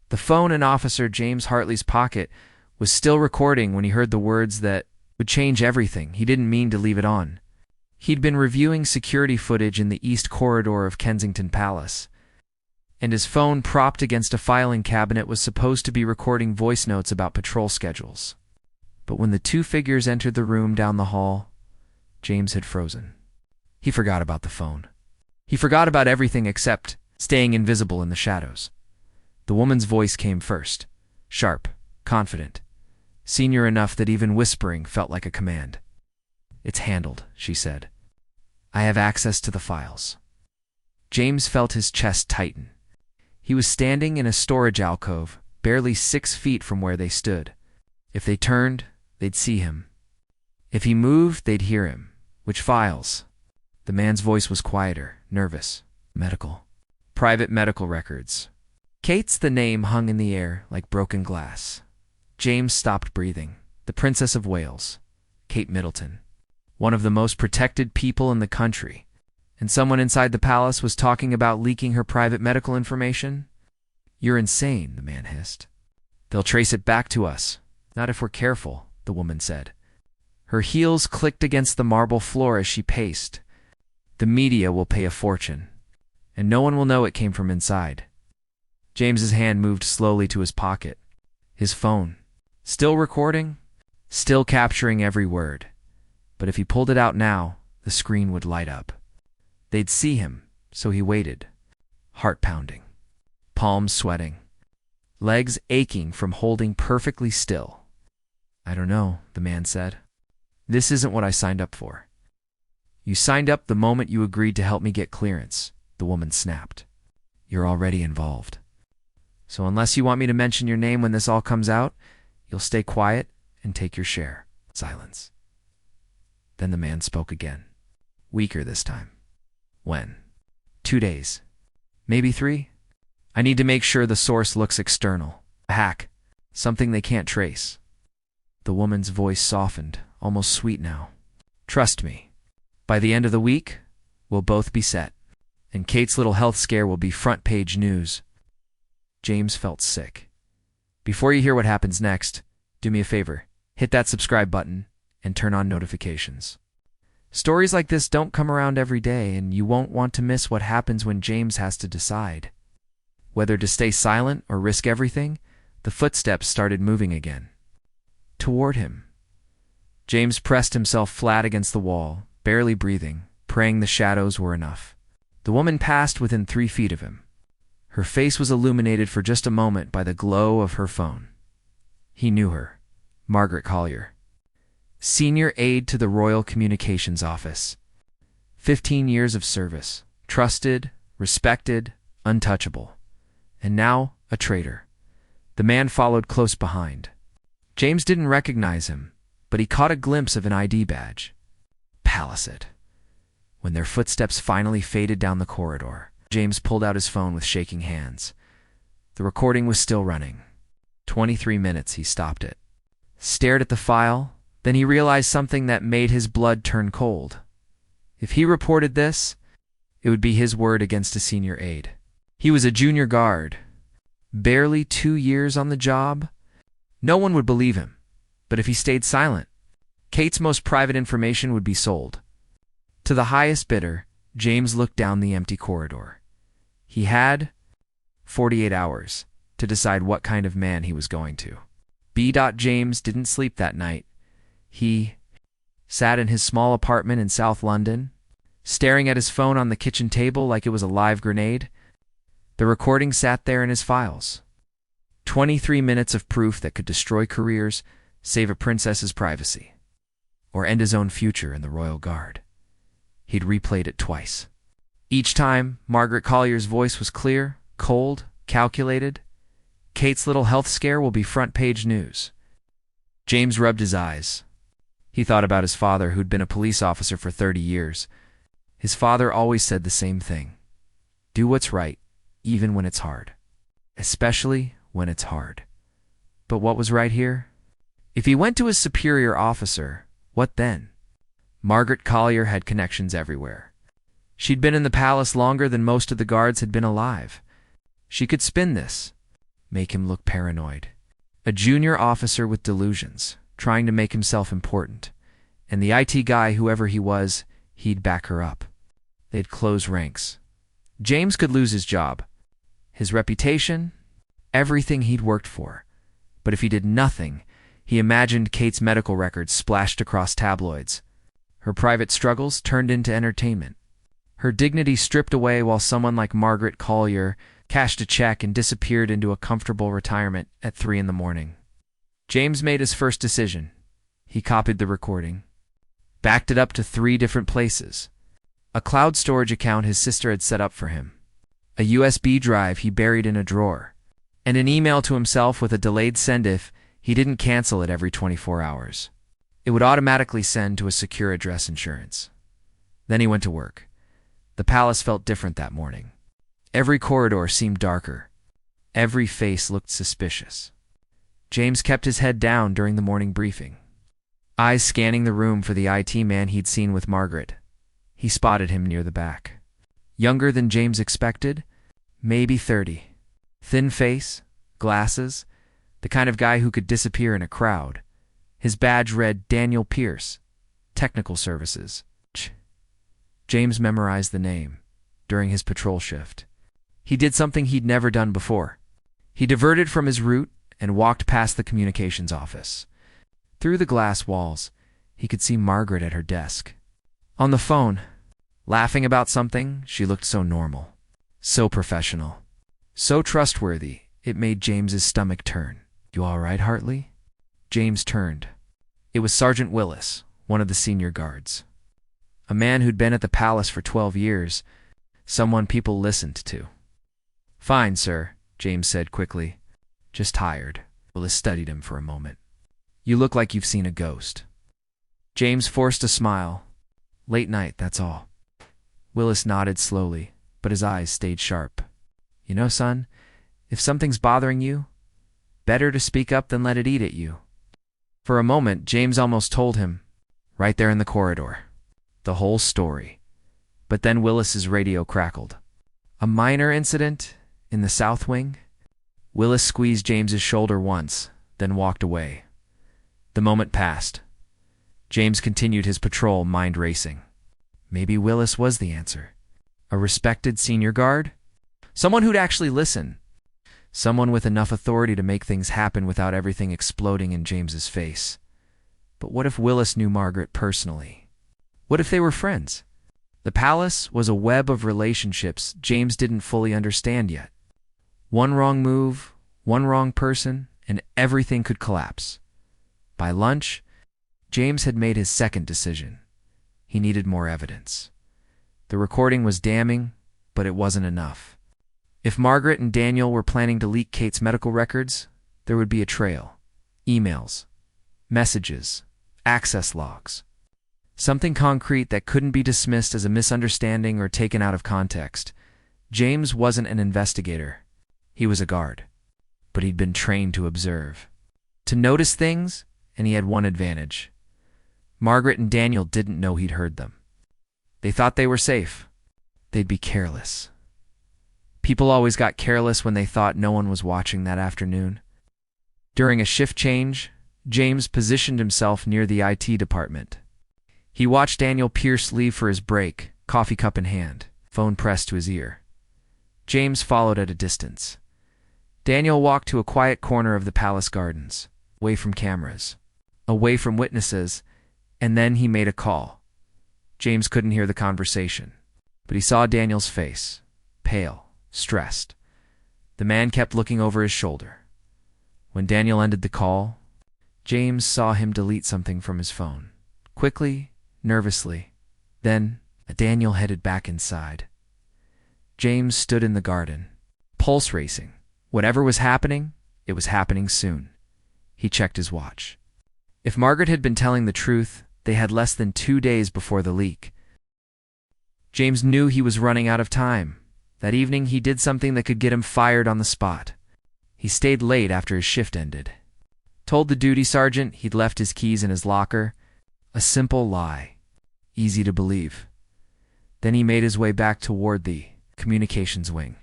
The phone in Officer James Hartley's pocket was still recording when he heard the words that would change everything. He didn't mean to leave it on. He'd been reviewing security footage in the east corridor of Kensington Palace, and his phone propped against a filing cabinet was supposed to be recording voice notes about patrol schedules. But when the two figures entered the room down the hall, James had frozen. He forgot about the phone. He forgot about everything except staying invisible in the shadows. The woman's voice came first, sharp, confident, senior enough that even whispering felt like a command. "It's handled," she said. "I have access to the files." James felt his chest tighten. He was standing in a storage alcove, barely 6 feet from where they stood. If they turned, they'd see him. If he moved, they'd hear him. "Which files?" The man's voice was quieter, nervous. "Medical. Private medical records." Kate's the name hung in the air like broken glass. James stopped breathing. The Princess of Wales, Kate Middleton. One of the most protected people in the country. And someone inside the palace was talking about leaking her private medical information? "You're insane," the man hissed. "They'll trace it back to us. Not if we're careful," the woman said. Her heels clicked against the marble floor as she paced. "The media will pay a fortune, and no one will know it came from inside." James's hand moved slowly to his pocket. His phone. Still recording? Still capturing every word. But if he pulled it out now, the screen would light up. They'd see him, so he waited. Heart pounding. Palms sweating. Legs aching from holding perfectly still. "I don't know," the man said. "This isn't what I signed up for." "You signed up the moment you agreed to help me get clearance," the woman snapped. "You're already involved. So unless you want me to mention your name when this all comes out, you'll stay quiet and take your share." Silence. Then the man spoke again. Weaker this time. "When?" 2 days. Maybe 3? I need to make sure the source looks external. A hack. Something they can't trace." The woman's voice softened, almost sweet now. "Trust me. By the end of the week, we'll both be set. And Kate's little health scare will be front-page news." James felt sick. Before you hear what happens next, do me a favor. Hit that subscribe button and turn on notifications. Stories like this don't come around every day, and you won't want to miss what happens when James has to decide. Whether to stay silent or risk everything, the footsteps started moving again. Toward him. James pressed himself flat against the wall, barely breathing, praying the shadows were enough. The woman passed within 3 feet of him. Her face was illuminated for just a moment by the glow of her phone. He knew her. Margaret Collier. Senior aide to the Royal Communications Office. 15 years of service. Trusted, respected, untouchable. And now, a traitor. The man followed close behind. James didn't recognize him, but he caught a glimpse of an ID badge. Palisade. When their footsteps finally faded down the corridor, James pulled out his phone with shaking hands. The recording was still running. 23 minutes, he stopped it. Stared at the file, then he realized something that made his blood turn cold. If he reported this, it would be his word against a senior aide. He was a junior guard. Barely 2 years on the job. No one would believe him. But if he stayed silent, Kate's most private information would be sold. To the highest bidder, James looked down the empty corridor. He had 48 hours to decide what kind of man he was going to. B. James didn't sleep that night. He sat in his small apartment in South London, staring at his phone on the kitchen table like it was a live grenade. The recording sat there in his files. 23 minutes of proof that could destroy careers, save a princess's privacy, or end his own future in the Royal Guard. He'd replayed it twice. Each time, Margaret Collier's voice was clear, cold, calculated. Kate's little health scare will be front-page news. James rubbed his eyes. He thought about his father, who'd been a police officer for 30 years. His father always said the same thing. Do what's right, even when it's hard. Especially when it's hard. But what was right here? If he went to his superior officer, what then? Margaret Collier had connections everywhere. She'd been in the palace longer than most of the guards had been alive. She could spin this. make him look paranoid. A junior officer with delusions, trying to make himself important. And the IT guy, whoever he was, he'd back her up. They'd close ranks. James could lose his job, his reputation, everything he'd worked for. But if he did nothing, he imagined Kate's medical records splashed across tabloids. Her private struggles turned into entertainment. Her dignity stripped away while someone like Margaret Collier cashed a check and disappeared into a comfortable retirement at 3 in the morning. James made his first decision. He copied the recording, backed it up to 3 different places. A cloud storage account his sister had set up for him, a USB drive he buried in a drawer, and an email to himself with a delayed send if he didn't cancel it every 24 hours. It would automatically send to a secure address insurance. Then he went to work. The palace felt different that morning. Every corridor seemed darker. Every face looked suspicious. James kept his head down during the morning briefing, eyes scanning the room for the IT man he'd seen with Margaret. He spotted him near the back. Younger than James expected, maybe 30. Thin face, glasses, the kind of guy who could disappear in a crowd. His badge read Daniel Pierce, Technical Services. James memorized the name during his patrol shift. He did something he'd never done before. He diverted from his route and walked past the communications office. Through the glass walls, he could see Margaret at her desk. On the phone, laughing about something. She looked so normal, so professional, so trustworthy, it made James's stomach turn. "You all right, Hartley?" James turned. It was Sergeant Willis, one of the senior guards. A man who'd been at the palace for 12 years, someone people listened to. "Fine, sir," James said quickly. "Just tired." Willis studied him for a moment. "You look like you've seen a ghost." James forced a smile. "Late night, that's all." Willis nodded slowly, but his eyes stayed sharp. "You know, son, if something's bothering you, better to speak up than let it eat at you." For a moment, James almost told him, right there in the corridor, the whole story. But then Willis's radio crackled. "A minor incident in the South Wing?" Willis squeezed James's shoulder once, then walked away. The moment passed. James continued his patrol, mind racing. Maybe Willis was the answer. A respected senior guard? Someone who'd actually listen. Someone with enough authority to make things happen without everything exploding in James's face. But what if Willis knew Margaret personally? What if they were friends? The palace was a web of relationships James didn't fully understand yet. One wrong move, one wrong person, and everything could collapse. By lunch, James had made his second decision. He needed more evidence. The recording was damning, but it wasn't enough. If Margaret and Daniel were planning to leak Kate's medical records, there would be a trail. Emails, messages, access logs. Something concrete that couldn't be dismissed as a misunderstanding or taken out of context. James wasn't an investigator. He was a guard. But he'd been trained to observe, to notice things, and he had one advantage. Margaret and Daniel didn't know he'd heard them. They thought they were safe. They'd be careless. People always got careless when they thought no one was watching that afternoon. During a shift change, James positioned himself near the IT department. He watched Daniel Pierce leave for his break, coffee cup in hand, phone pressed to his ear. James followed at a distance. Daniel walked to a quiet corner of the palace gardens, away from cameras, away from witnesses, and then he made a call. James couldn't hear the conversation, but he saw Daniel's face, pale, stressed. The man kept looking over his shoulder. When Daniel ended the call, James saw him delete something from his phone, quickly, nervously. Then Daniel headed back inside. James stood in the garden, pulse racing. Whatever was happening, it was happening soon. He checked his watch. If Margaret had been telling the truth, they had less than 2 days before the leak. James knew he was running out of time. That evening, he did something that could get him fired on the spot. He stayed late after his shift ended. Told the duty sergeant he'd left his keys in his locker. A simple lie. Easy to believe. Then he made his way back toward the communications wing.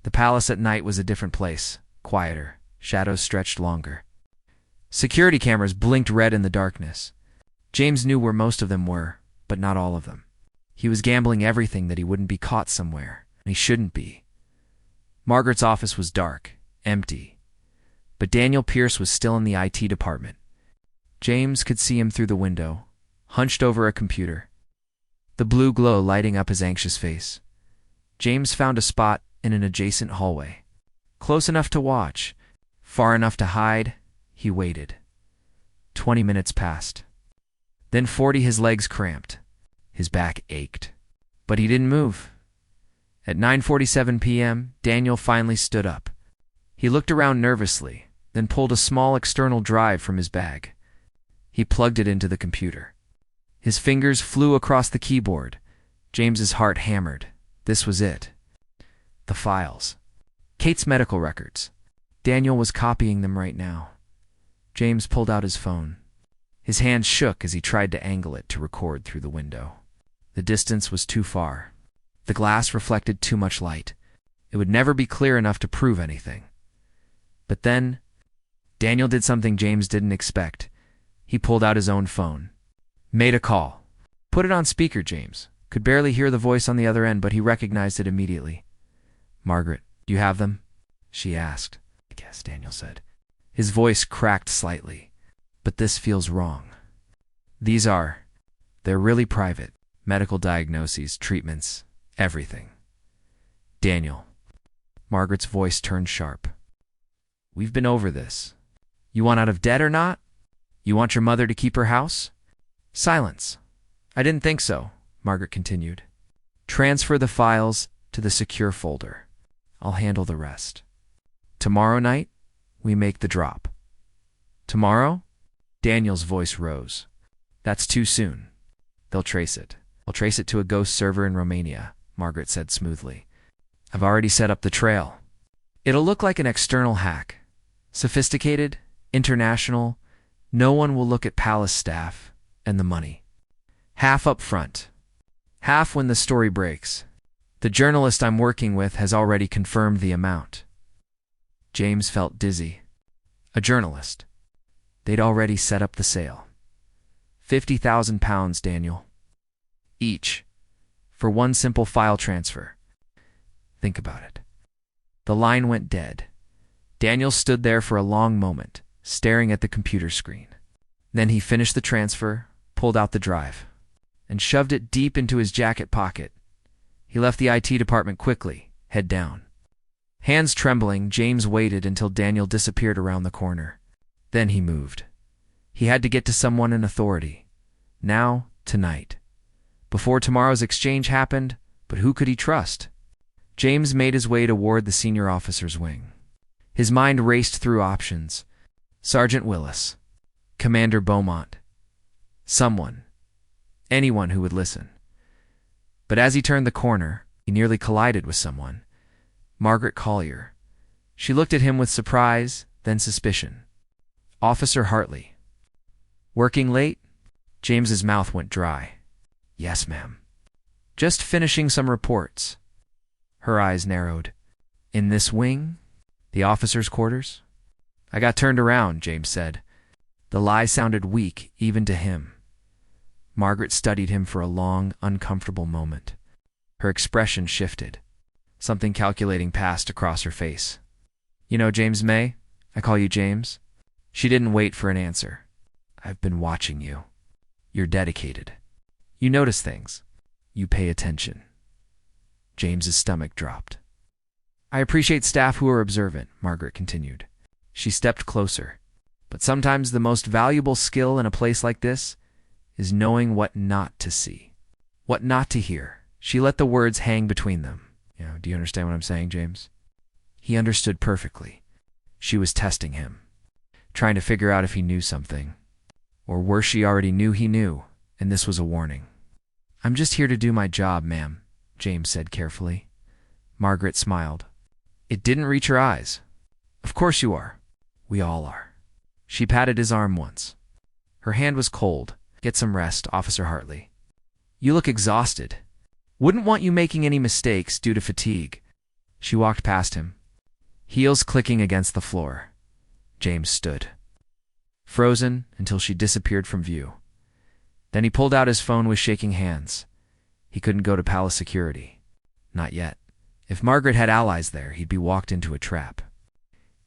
The palace at night was a different place. quieter. Shadows stretched longer. Security cameras blinked red in the darkness. James knew where most of them were, but not all of them. He was gambling everything that he wouldn't be caught somewhere, and he shouldn't be. Margaret's office was dark, empty, but Daniel Pierce was still in the IT department. James could see him through the window, hunched over a computer, the blue glow lighting up his anxious face. James found a spot in an adjacent hallway. Close enough to watch, far enough to hide, he waited. 20 minutes passed. Then 40. His legs cramped. His back ached. But he didn't move. At 9:47 p.m., Daniel finally stood up. He looked around nervously, then pulled a small external drive from his bag. He plugged it into the computer. His fingers flew across the keyboard. James's heart hammered. This was it. The files. Kate's medical records. Daniel was copying them right now. James pulled out his phone. His hand shook as he tried to angle it to record through the window. The distance was too far. The glass reflected too much light. It would never be clear enough to prove anything. But then, Daniel did something James didn't expect. He pulled out his own phone. Made a call. Put it on speaker, James. Could barely hear the voice on the other end, but he recognized it immediately. Margaret, do you have them? She asked. I guess, Daniel said. His voice cracked slightly. But this feels wrong. They're really private. Medical diagnoses, treatments, everything. Daniel. Margaret's voice turned sharp. We've been over this. You want out of debt or not? You want your mother to keep her house? Silence. I didn't think so, Margaret continued. Transfer the files to the secure folder. I'll handle the rest. Tomorrow night, we make the drop. Tomorrow? Daniel's voice rose. That's too soon. They'll trace it. I'll trace it to a ghost server in Romania, Margaret said smoothly. I've already set up the trail. It'll look like an external hack. Sophisticated, international. No one will look at palace staff and the money. Half up front. Half when the story breaks. The journalist I'm working with has already confirmed the amount. James felt dizzy. A journalist. They'd already set up the sale. £50,000, Daniel. Each. For one simple file transfer. Think about it. The line went dead. Daniel stood there for a long moment, staring at the computer screen. Then he finished the transfer, pulled out the drive, and shoved it deep into his jacket pocket. He left the IT department quickly, head down. Hands trembling, James waited until Daniel disappeared around the corner. Then he moved. He had to get to someone in authority. Now, tonight. Before tomorrow's exchange happened, but who could he trust? James made his way toward the senior officer's wing. His mind raced through options. Sergeant Willis. Commander Beaumont. Someone. Anyone who would listen. But as he turned the corner, he nearly collided with someone. Margaret Collier. She looked at him with surprise, then suspicion. Officer Hartley. Working late? James's mouth went dry. Yes, ma'am. Just finishing some reports. Her eyes narrowed. In this wing? The officers' quarters? I got turned around, James said. The lie sounded weak, even to him. Margaret studied him for a long, uncomfortable moment. Her expression shifted. Something calculating passed across her face. You know James May? I call you James. She didn't wait for an answer. I've been watching you. You're dedicated. You notice things. You pay attention. James's stomach dropped. I appreciate staff who are observant, Margaret continued. She stepped closer. But sometimes the most valuable skill in a place like this is knowing what not to see, what not to hear. She let the words hang between them. Do you understand what I'm saying, James? He understood perfectly. She was testing him, trying to figure out if he knew something. Or worse, she already knew he knew, and this was a warning. I'm just here to do my job, ma'am, James said carefully. Margaret smiled. It didn't reach her eyes. Of course you are. We all are. She patted his arm once. Her hand was cold. Get some rest, Officer Hartley. You look exhausted. Wouldn't want you making any mistakes due to fatigue. She walked past him. Heels clicking against the floor. James stood, frozen until she disappeared from view. Then he pulled out his phone with shaking hands. He couldn't go to palace security. Not yet. If Margaret had allies there, he'd be walked into a trap.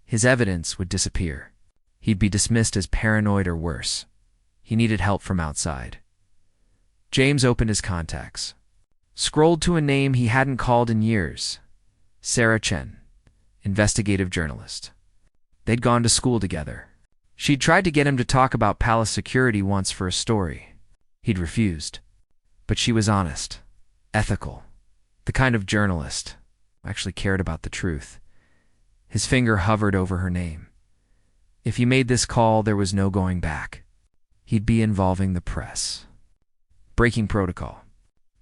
His evidence would disappear. He'd be dismissed as paranoid or worse. He needed help from outside. James opened his contacts. Scrolled to a name he hadn't called in years. Sarah Chen, investigative journalist. They'd gone to school together. She'd tried to get him to talk about palace security once for a story. He'd refused. But she was honest, ethical, the kind of journalist who actually cared about the truth. His finger hovered over her name. If he made this call, there was no going back. He'd be involving the press. Breaking protocol.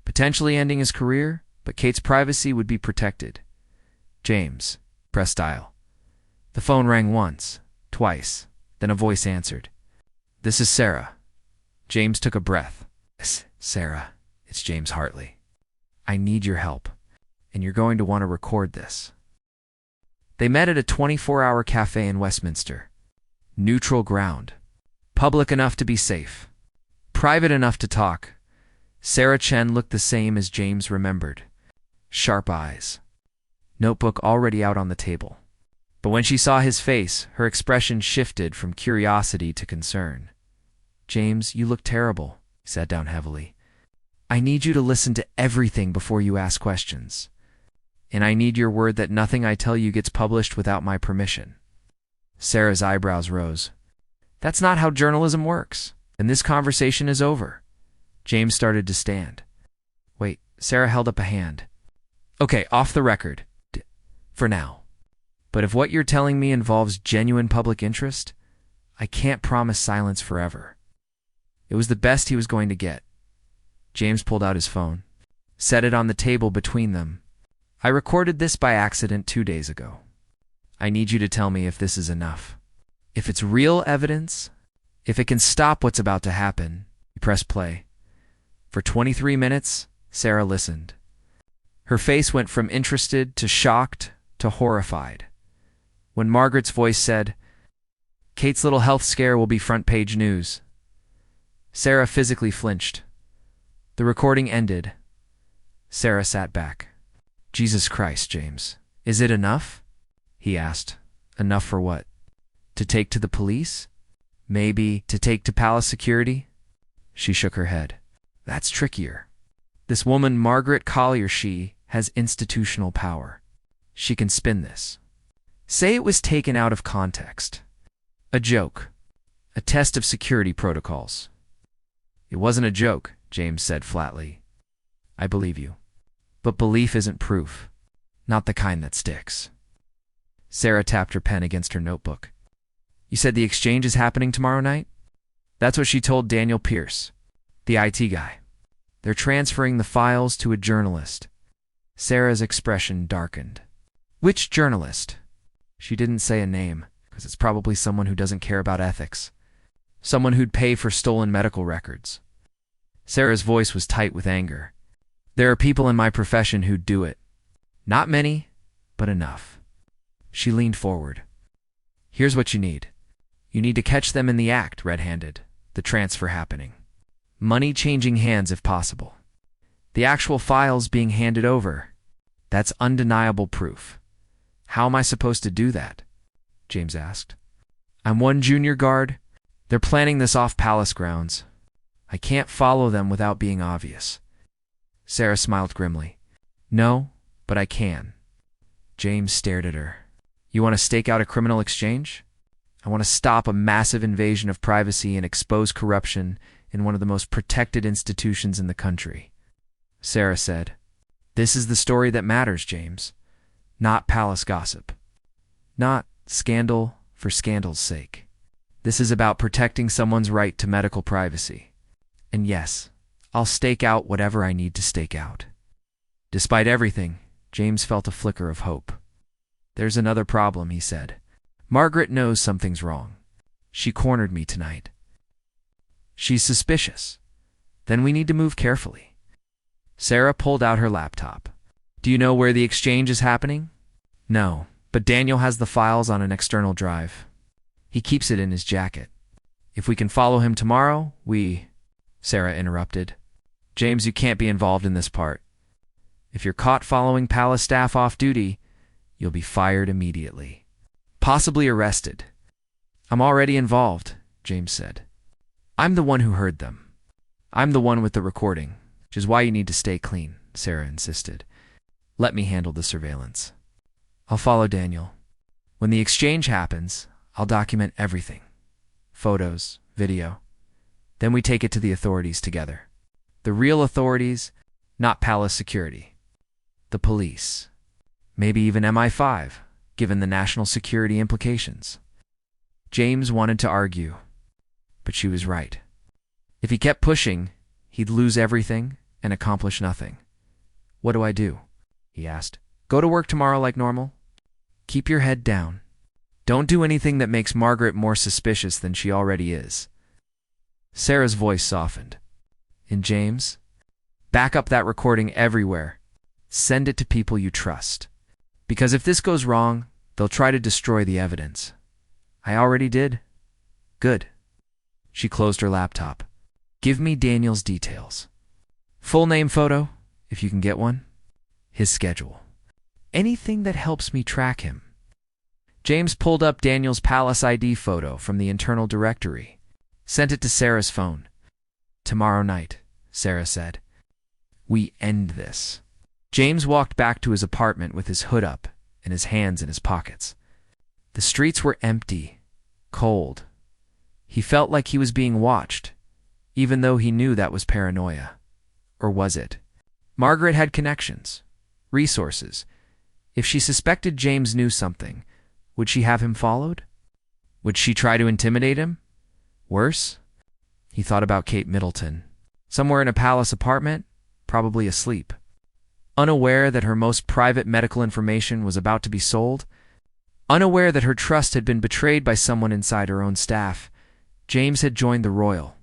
Potentially ending his career, but Kate's privacy would be protected. James, press dial. The phone rang once, twice, then a voice answered. "This is Sarah." James took a breath. "Sarah, it's James Hartley. I need your help, and you're going to want to record this." They met at a 24-hour cafe in Westminster. Neutral ground. Public enough to be safe. Private enough to talk. Sarah Chen looked the same as James remembered. Sharp eyes. Notebook already out on the table. But when she saw his face, her expression shifted from curiosity to concern. "James, you look terrible," he sat down heavily. "I need you to listen to everything before you ask questions. And I need your word that nothing I tell you gets published without my permission." Sarah's eyebrows rose. "That's not how journalism works, and this conversation is over." James started to stand. "Wait," Sarah held up a hand. "Okay, off the record. For now. But if what you're telling me involves genuine public interest, I can't promise silence forever." It was the best he was going to get. James pulled out his phone, set it on the table between them. "I recorded this by accident 2 days ago. I need you to tell me if this is enough. If it's real evidence, if it can stop what's about to happen." He pressed play. For 23 minutes, Sarah listened. Her face went from interested to shocked to horrified. When Margaret's voice said, "Kate's little health scare will be front-page news," Sarah physically flinched. The recording ended. Sarah sat back. "Jesus Christ, James. Is it enough?" he asked. "Enough for what? To take to the police? Maybe to take to palace security?" She shook her head. "That's trickier. This woman, Margaret Collier, she has institutional power. She can spin this. Say it was taken out of context. A joke. A test of security protocols." "It wasn't a joke," James said flatly. "I believe you. But belief isn't proof. Not the kind that sticks." Sarah tapped her pen against her notebook. "You said the exchange is happening tomorrow night?" That's what she told Daniel Pierce, the IT guy. "They're transferring the files to a journalist." Sarah's expression darkened. "Which journalist?" She didn't say a name, because it's probably someone who doesn't care about ethics. Someone who'd pay for stolen medical records. Sarah's voice was tight with anger. "There are people in my profession who'd do it. Not many, but enough." She leaned forward. "Here's what you need. You need to catch them in the act, red-handed, the transfer happening. Money changing hands if possible. The actual files being handed over. That's undeniable proof." "How am I supposed to do that?" James asked. "I'm one junior guard. They're planning this off palace grounds. I can't follow them without being obvious." Sarah smiled grimly. "No, but I can." James stared at her. "You want to stake out a criminal exchange? I want to stop a massive invasion of privacy and expose corruption in one of the most protected institutions in the country." Sarah said, "This is the story that matters, James. Not palace gossip. Not scandal for scandal's sake. This is about protecting someone's right to medical privacy. And yes, I'll stake out whatever I need to stake out." Despite everything, James felt a flicker of hope. "There's another problem," he said. "Margaret knows something's wrong. She cornered me tonight. She's suspicious. Then we need to move carefully." Sarah pulled out her laptop. "Do you know where the exchange is happening?" "No, But Daniel has the files on an external drive. He keeps it in his jacket. If we can follow him tomorrow, Sarah interrupted. James, you can't be involved in this part. If you're caught following palace staff off duty, you'll be fired immediately. Possibly arrested. I'm already involved, James said. I'm the one who heard them. I'm the one with the recording, which is why you need to stay clean, Sarah insisted. Let me handle the surveillance. I'll follow Daniel. When the exchange happens, I'll document everything. Photos, video. Then we take it to the authorities together. The real authorities, not palace security. The police. Maybe even MI5, given the national security implications. James wanted to argue, but she was right. If he kept pushing, he'd lose everything and accomplish nothing. What do I do? He asked. Go to work tomorrow like normal? Keep your head down. Don't do anything that makes Margaret more suspicious than she already is. Sarah's voice softened. And James, back up that recording everywhere. Send it to people you trust. Because if this goes wrong, they'll try to destroy the evidence. I already did. Good. She closed her laptop. Give me Daniel's details. Full name photo, if you can get one. His schedule. Anything that helps me track him. James pulled up Daniel's Palace ID photo from the internal directory. Sent it to Sarah's phone. Tomorrow night, Sarah said. We end this. James walked back to his apartment with his hood up and his hands in his pockets. The streets were empty, cold. He felt like he was being watched, even though he knew that was paranoia. Or was it? Margaret had connections, resources. If she suspected James knew something, would she have him followed? Would she try to intimidate him? Worse? He thought about Kate Middleton. Somewhere in a palace apartment, probably asleep. Unaware that her most private medical information was about to be sold, unaware that her trust had been betrayed by someone inside her own staff, James had joined the Royal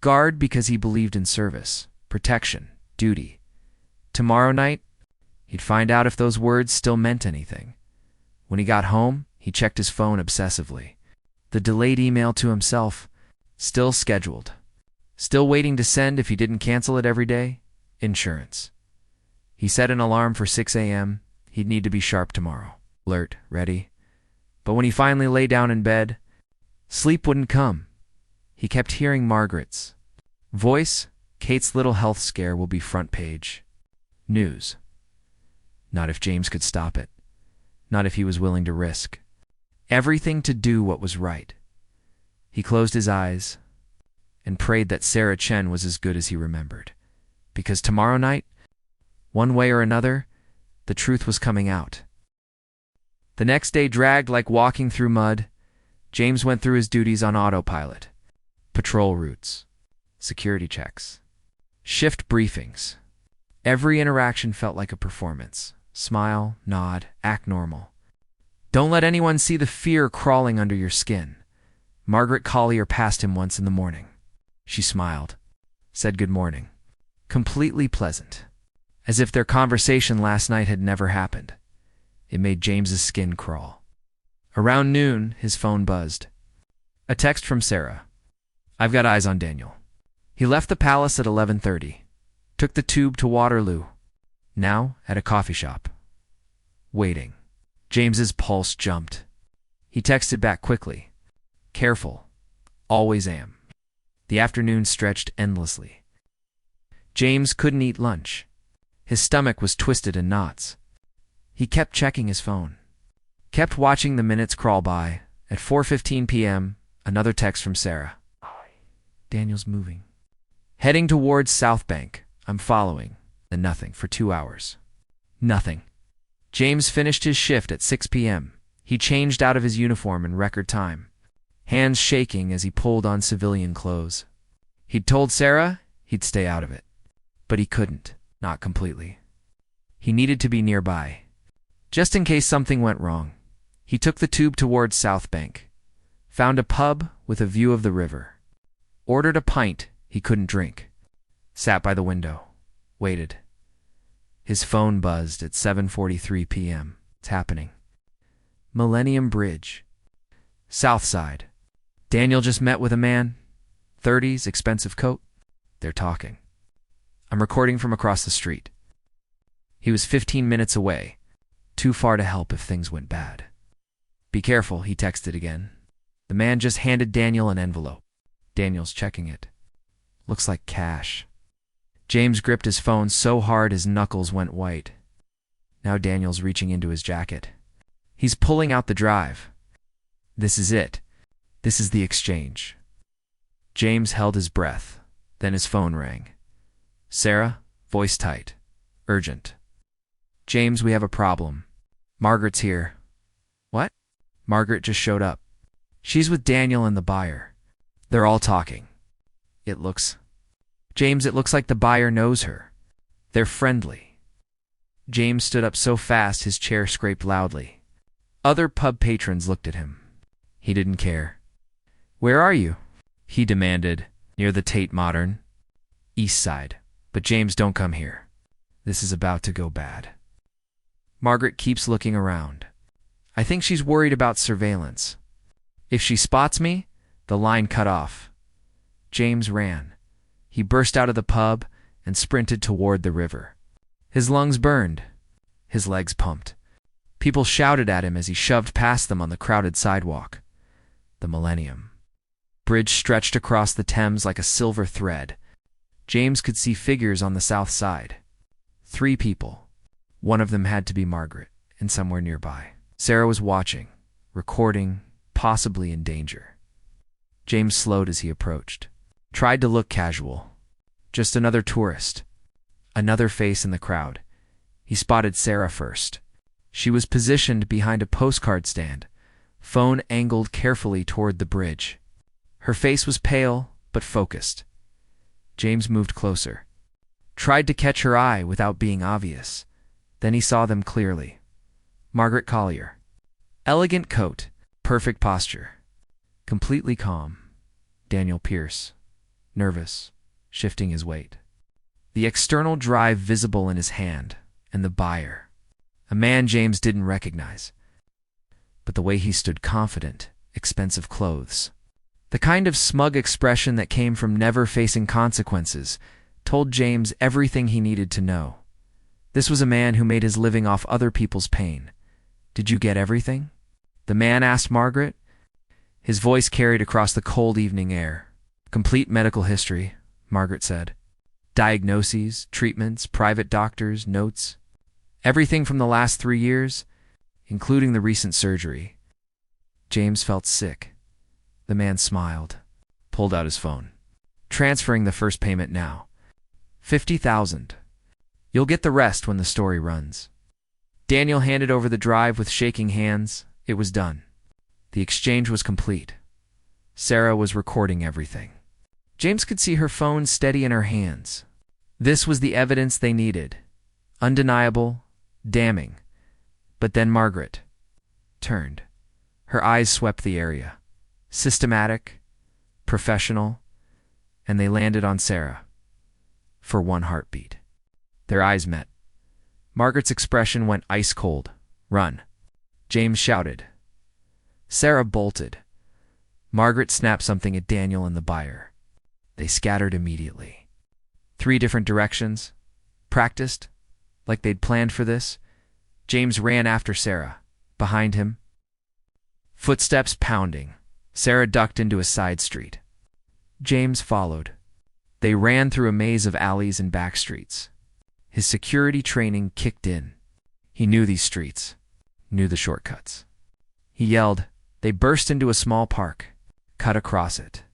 Guard because he believed in service, protection, duty. Tomorrow night, he'd find out if those words still meant anything. When he got home, he checked his phone obsessively. The delayed email to himself, still scheduled. Still waiting to send if he didn't cancel it every day? Insurance. He set an alarm for 6 a.m. He'd need to be sharp tomorrow. Alert, ready. But when he finally lay down in bed, sleep wouldn't come. He kept hearing Margaret's voice. Kate's little health scare will be front page. News. Not if James could stop it. Not if he was willing to risk. Everything to do what was right. He closed his eyes and prayed that Sarah Chen was as good as he remembered. Because tomorrow night, one way or another, the truth was coming out. The next day dragged like walking through mud. James went through his duties on autopilot. Patrol routes, security checks, shift briefings. Every interaction felt like a performance. Smile, nod, act normal. Don't let anyone see the fear crawling under your skin. Margaret Collier passed him once in the morning. She smiled, said good morning. Completely pleasant. As if their conversation last night had never happened. It made James's skin crawl. Around noon, his phone buzzed. A text from Sarah. I've got eyes on Daniel. He left the palace at 11:30. Took the tube to Waterloo. Now at a coffee shop. Waiting. James's pulse jumped. He texted back quickly. Careful. Always am. The afternoon stretched endlessly. James couldn't eat lunch. His stomach was twisted in knots. He kept checking his phone. Kept watching the minutes crawl by. At 4:15 p.m., another text from Sarah. Daniel's moving. Heading towards South Bank. I'm following. And nothing for 2 hours. Nothing. James finished his shift at 6 p.m. He changed out of his uniform in record time, hands shaking as he pulled on civilian clothes. He'd told Sarah he'd stay out of it, but he couldn't, not completely. He needed to be nearby, just in case something went wrong. He took the tube towards South Bank, found a pub with a view of the river, ordered a pint he couldn't drink, sat by the window, waited. His phone buzzed at 7:43 p.m. It's happening. Millennium Bridge. South Side. Daniel just met with a man. 30s, expensive coat. They're talking. I'm recording from across the street. He was 15 minutes away. Too far to help if things went bad. Be careful, he texted again. The man just handed Daniel an envelope. Daniel's checking it. Looks like cash. James gripped his phone so hard his knuckles went white. Now Daniel's reaching into his jacket. He's pulling out the drive. This is it. This is the exchange. James held his breath. Then his phone rang. Sarah, voice tight. Urgent. James, we have a problem. Margaret's here. What? Margaret just showed up. She's with Daniel and the buyer. They're all talking. James, it looks like the buyer knows her. They're friendly. James stood up so fast his chair scraped loudly. Other pub patrons looked at him. He didn't care. Where are you? He demanded. Near the Tate Modern. East Side. But James, don't come here. This is about to go bad. Margaret keeps looking around. I think she's worried about surveillance. If she spots me, the line cut off. James ran. He burst out of the pub and sprinted toward the river. His lungs burned. His legs pumped. People shouted at him as he shoved past them on the crowded sidewalk. The Millennium Bridge stretched across the Thames like a silver thread. James could see figures on the south side. 3 people. One of them had to be Margaret, and somewhere nearby. Sarah was watching, recording, possibly in danger. James slowed as he approached. Tried to look casual. Just another tourist. Another face in the crowd. He spotted Sarah first. She was positioned behind a postcard stand, phone angled carefully toward the bridge. Her face was pale, but focused. James moved closer. Tried to catch her eye without being obvious. Then he saw them clearly. Margaret Collier. Elegant coat, perfect posture. Completely calm. Daniel Pierce. Nervous, shifting his weight. The external drive visible in his hand, and the buyer. A man James didn't recognize. But the way he stood confident, expensive clothes. The kind of smug expression that came from never facing consequences told James everything he needed to know. This was a man who made his living off other people's pain. Did you get everything? The man asked Margaret. His voice carried across the cold evening air. Complete medical history, Margaret said. Diagnoses, treatments, private doctors, notes. Everything from the last 3 years, including the recent surgery. James felt sick. The man smiled, pulled out his phone. Transferring the first payment now. $50,000. You'll get the rest when the story runs. Daniel handed over the drive with shaking hands. It was done. The exchange was complete. Sarah was recording everything. James could see her phone steady in her hands. This was the evidence they needed. Undeniable, damning. But then Margaret turned. Her eyes swept the area. Systematic, professional, and they landed on Sarah. For one heartbeat. Their eyes met. Margaret's expression went ice cold. Run. James shouted. Sarah bolted. Margaret snapped something at Daniel and the buyer. They scattered immediately. 3 different directions. Practiced. Like they'd planned for this. James ran after Sarah. Behind him. Footsteps pounding. Sarah ducked into a side street. James followed. They ran through a maze of alleys and back streets. His security training kicked in. He knew these streets. Knew the shortcuts. He yelled. They burst into a small park. Cut across it.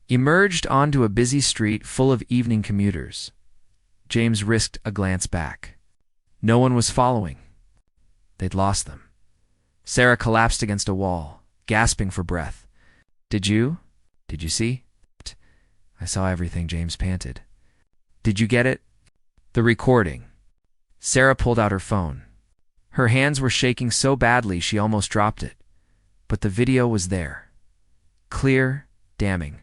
Emerged onto a busy street full of evening commuters. James risked a glance back. No one was following. They'd lost them. Sarah collapsed against a wall, gasping for breath. Did you see? I saw everything, James panted. Did you get it? The recording. Sarah pulled out her phone. Her hands were shaking so badly she almost dropped it. But the video was there. Clear, damning.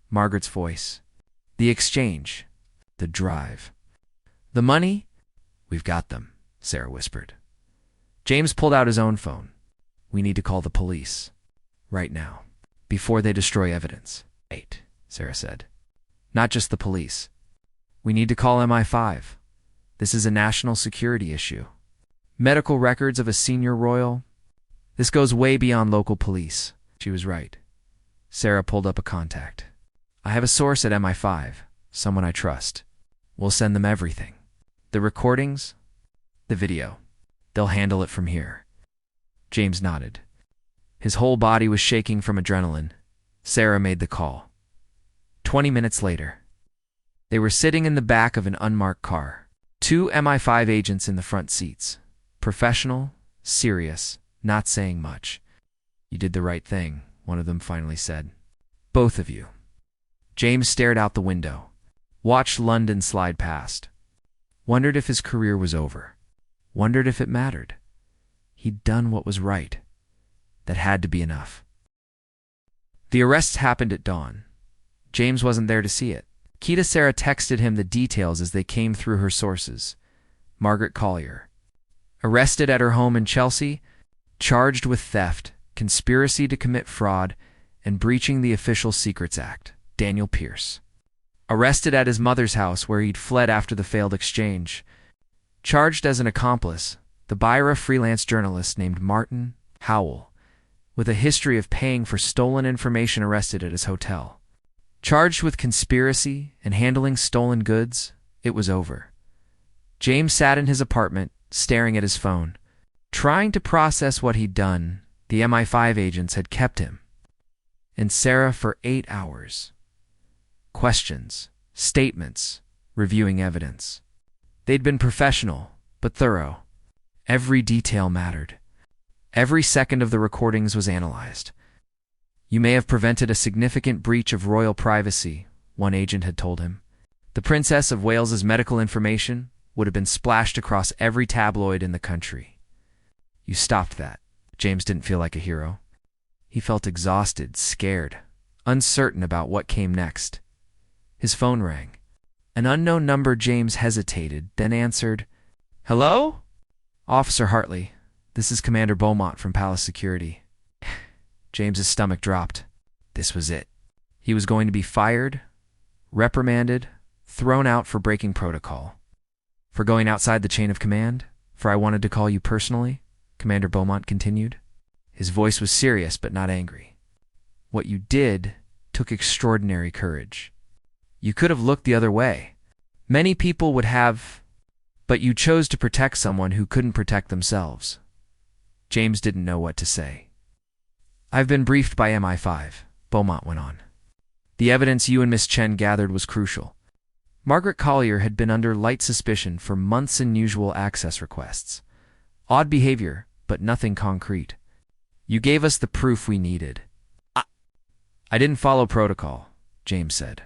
Margaret's voice. The exchange. The drive. The money? We've got them, Sarah whispered. James pulled out his own phone. We need to call the police. Right now. Before they destroy evidence. 8, Sarah said. Not just the police. We need to call MI5. This is a national security issue. Medical records of a senior royal? This goes way beyond local police. She was right. Sarah pulled up a contact. I have a source at MI5, someone I trust. We'll send them everything. The recordings, the video. They'll handle it from here. James nodded. His whole body was shaking from adrenaline. Sarah made the call. 20 minutes later, they were sitting in the back of an unmarked car. 2 MI5 agents in the front seats. Professional, serious, not saying much. You did the right thing, one of them finally said. Both of you. James stared out the window, watched London slide past. Wondered if his career was over. Wondered if it mattered. He'd done what was right. That had to be enough. The arrests happened at dawn. James wasn't there to see it. Sarah texted him the details as they came through her sources. Margaret Collier. Arrested at her home in Chelsea, charged with theft, conspiracy to commit fraud, and breaching the Official Secrets Act. Daniel Pierce. Arrested at his mother's house where he'd fled after the failed exchange. Charged as an accomplice, the Byra freelance journalist named Martin Howell, with a history of paying for stolen information, arrested at his hotel. Charged with conspiracy and handling stolen goods, it was over. James sat in his apartment, staring at his phone, trying to process what he'd done. The MI5 agents had kept him and Sarah for 8 hours. Questions, statements, reviewing evidence. They'd been professional, but thorough. Every detail mattered. Every second of the recordings was analyzed. You may have prevented a significant breach of royal privacy, one agent had told him. The Princess of Wales's medical information would have been splashed across every tabloid in the country. You stopped that. James didn't feel like a hero. He felt exhausted, scared, uncertain about what came next. His phone rang. An unknown number. James hesitated, then answered. Hello? Officer Hartley, this is Commander Beaumont from Palace Security. James's stomach dropped. This was it. He was going to be fired, reprimanded, thrown out for breaking protocol. For going outside the chain of command? For I wanted to call you personally? Commander Beaumont continued. His voice was serious but not angry. What you did took extraordinary courage. You could have looked the other way. Many people would have, but you chose to protect someone who couldn't protect themselves. James didn't know what to say. I've been briefed by MI5, Beaumont went on. The evidence you and Miss Chen gathered was crucial. Margaret Collier had been under light suspicion for months. Unusual access requests. Odd behavior, but nothing concrete. You gave us the proof we needed. I didn't follow protocol, James said.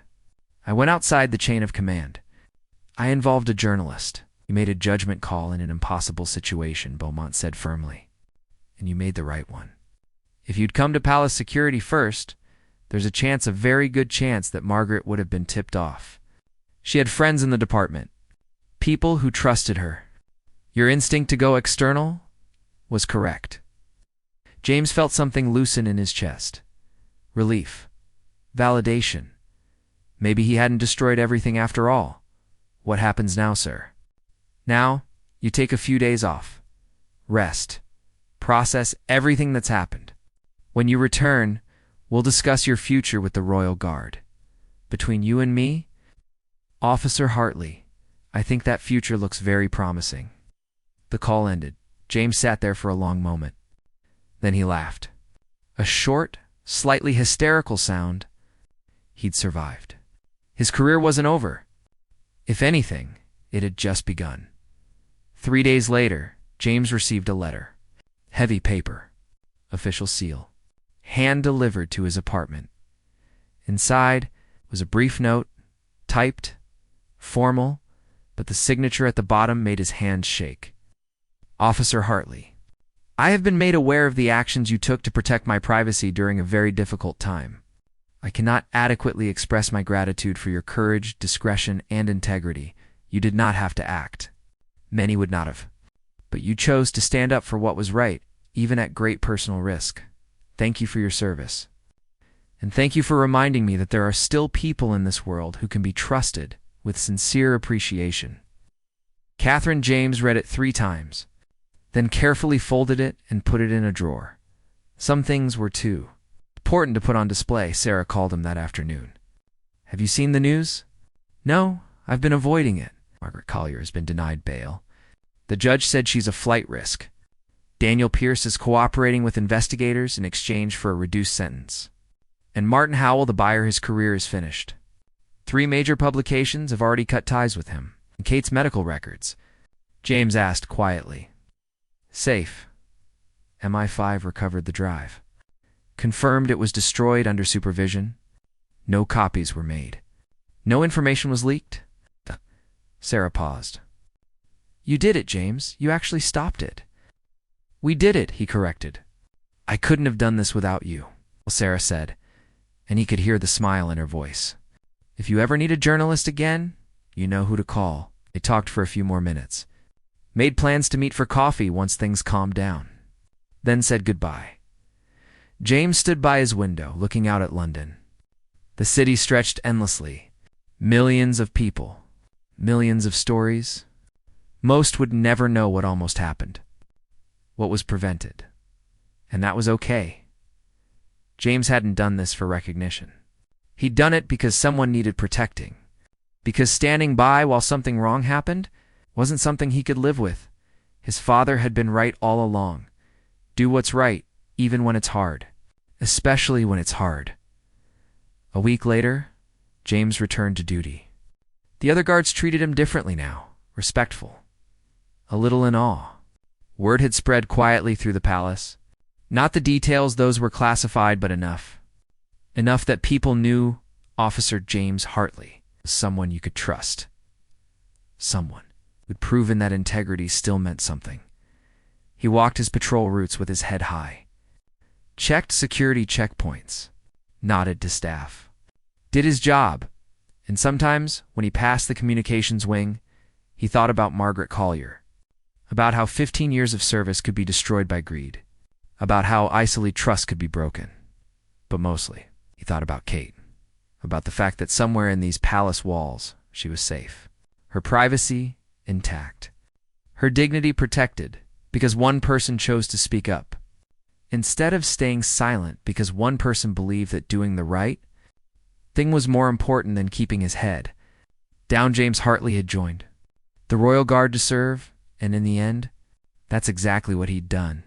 I went outside the chain of command. I involved a journalist. You made a judgment call in an impossible situation, Beaumont said firmly. And you made the right one. If you'd come to Palace Security first, there's a very good chance that Margaret would have been tipped off. She had friends in the department, people who trusted her. Your instinct to go external was correct. James felt something loosen in his chest. Relief. Validation. Maybe he hadn't destroyed everything after all. What happens now, sir? Now, you take a few days off. Rest. Process everything that's happened. When you return, we'll discuss your future with the Royal Guard. Between you and me, Officer Hartley, I think that future looks very promising. The call ended. James sat there for a long moment. Then he laughed. A short, slightly hysterical sound. He'd survived. His career wasn't over. If anything, it had just begun. 3 days later, James received a letter. Heavy paper. Official seal. Hand-delivered to his apartment. Inside was a brief note, typed, formal, but the signature at the bottom made his hand shake. Officer Hartley, I have been made aware of the actions you took to protect my privacy during a very difficult time. I cannot adequately express my gratitude for your courage, discretion, and integrity. You did not have to act. Many would not have. But you chose to stand up for what was right, even at great personal risk. Thank you for your service. And thank you for reminding me that there are still people in this world who can be trusted with sincere appreciation. Catherine James read it 3 times, then carefully folded it and put it in a drawer. Some things were too important to put on display, Sarah called him that afternoon. Have you seen the news? No, I've been avoiding it. Margaret Collier has been denied bail. The judge said she's a flight risk. Daniel Pierce is cooperating with investigators in exchange for a reduced sentence. And Martin Howell, the buyer, his career is finished. 3 major publications have already cut ties with him. And Kate's medical records. James asked quietly. Safe. MI5 recovered the drive. Confirmed it was destroyed under supervision. No copies were made. No information was leaked. Sarah paused. You did it, James. You actually stopped it. We did it, he corrected. I couldn't have done this without you, Sarah said, and he could hear the smile in her voice. If you ever need a journalist again, you know who to call. They talked for a few more minutes. Made plans to meet for coffee once things calmed down. Then said goodbye. James stood by his window, looking out at London. The city stretched endlessly. Millions of people. Millions of stories. Most would never know what almost happened. What was prevented. And that was okay. James hadn't done this for recognition. He'd done it because someone needed protecting. Because standing by while something wrong happened wasn't something he could live with. His father had been right all along. Do what's right, even when it's hard. Especially when it's hard. A week later, James returned to duty. The other guards treated him differently now, respectful. A little in awe. Word had spread quietly through the palace. Not the details, those were classified, but enough. Enough that people knew Officer James Hartley was someone you could trust. Someone who'd proven that integrity still meant something. He walked his patrol routes with his head high. Checked security checkpoints. Nodded to staff. Did his job. And sometimes, when he passed the communications wing, he thought about Margaret Collier. About how 15 years of service could be destroyed by greed. About how easily trust could be broken. But mostly, he thought about Kate. About the fact that somewhere in these palace walls, she was safe. Her privacy intact. Her dignity protected because one person chose to speak up. Instead of staying silent because one person believed that doing the right thing was more important than keeping his head down, James Hartley had joined the Royal Guard to serve, and in the end, that's exactly what he'd done.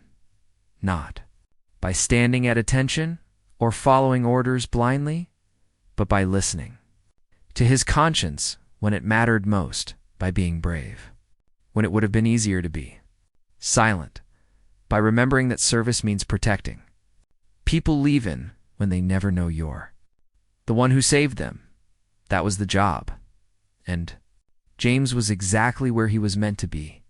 Not by standing at attention or following orders blindly, but by listening to his conscience when it mattered most, by being brave when it would have been easier to be silent, by remembering that service means protecting people leaving when they never know you're the one who saved them. That was the job. And James was exactly where he was meant to be.